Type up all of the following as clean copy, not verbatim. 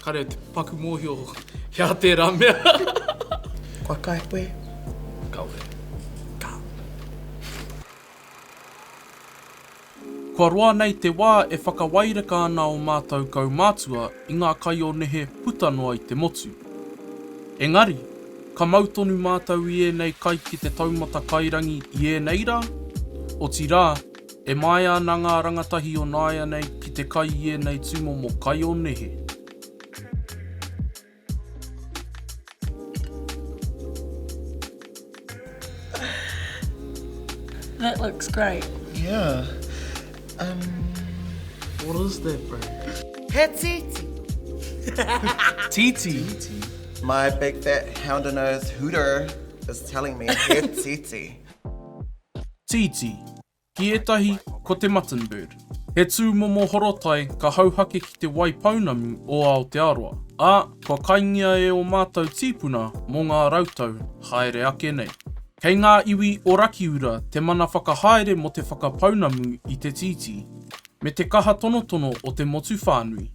Kare te paku mōhio hea tērā mea. Kua kai koe. Kaore. Kua roa nei te wā e whakawairaka ana o mātou kaumātua i ngā kai o nehe putanoa i te motu. Engari, ka mautonu mātou i nei kai ki te taumata kairangi i nei rā. O ti rā, e mai ana ngā rangatahi o nāia nei ki te kai i nei tūmomo kai o nehe. That looks great. Yeah. What is that, bro? He titi. Titi. My big fat hound-nosed hooter is telling me he titi. Titi. Ki etahi, ko te mutton bird. He tūmomo horotai ka hauhake ki te waipaunamu o Aotearoa. Ā, kua kaingia e o mātou tīpuna mō ngā rautau, haere ake nei. Kei ngā iwi o Rakiura, te mana whakahaere mo te whakapaunamu i te titi, me te kaha tonotono o te motu whānui.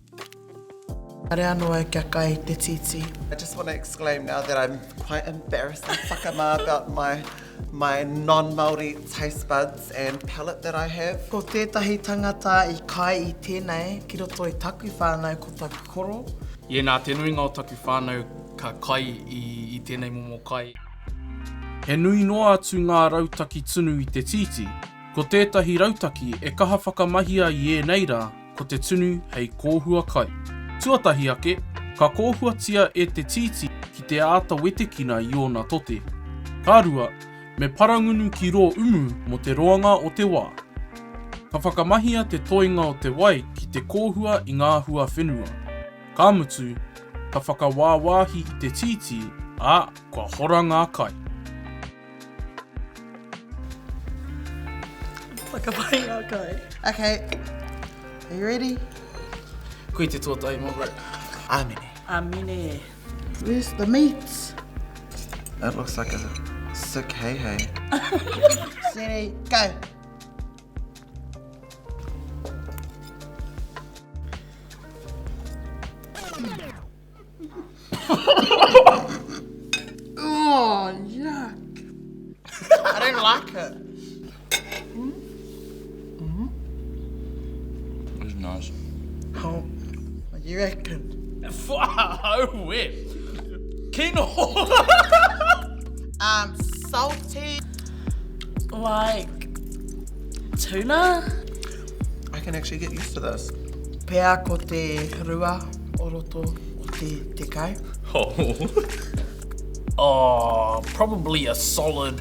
Are anō e kia kai te titi. I just want to exclaim now that I'm quite embarrassed and whakama about my non-Māori taste buds and palate that I have. Ko tētahi tangata i kai i tēnei, ki roto i taku whānau ko taku koro. Nā te nuinga o taku whānau ka kai i tēnei momo kai. He nui noa atu ngā rautaki tunu i te titi, ko tētahi rautaki e kaha whakamahia i nei rā ko te tunu hei kōhua kai. Tuatahi ake, ka kōhuatia e te titi ki te āta wetekina i ōna tote. Kārua, me parangunu ki rō umu mo te roanga o te wā. Ka whakamahia te toinga o te wai ki te kōhua i ngā hua whenua. Ka mutu, ka whakawāwāhi i te titi, ā, kua hora ngā kai. Whakapai ngā kai. Okay, are you ready? Koe te tuatai, mo bro. Amine. Amine. Where's the meat? That looks like a sick hey-hey. Ready, go. Oh, yuck. I don't like it. It's nice. Oh, what do you reckon? Whoa, whip. Kino. Salty. Like tuna? I can actually get used to this. Pea ko te rua o roto o te kai. Oh, probably a solid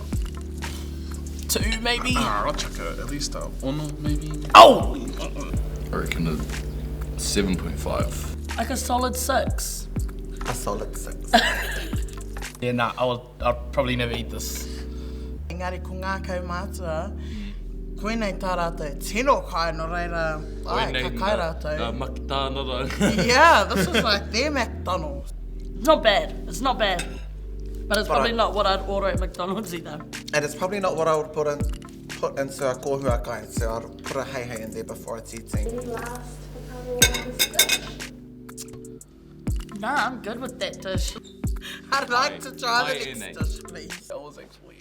2, maybe. I'll chuck at least a 1 maybe. Oh! I reckon a 7.5. Like a solid 6. A solid 6. Yeah, nah, I'll probably never eat this. Engari, ko ngā kaumātua, koe nei tā rātou e tino kai no reira, ai, ka kai rātou. Makitāna rau. Yeah, this is like their McDonald's. It's not bad. It's not bad. But it's probably not what I'd order at McDonald's either. And it's probably not what I would put into a kōhua kai, so I'd put a hei in there before it's eating. Nah, I'm good with that dish. I'd like to try the next dish, please. That was actually...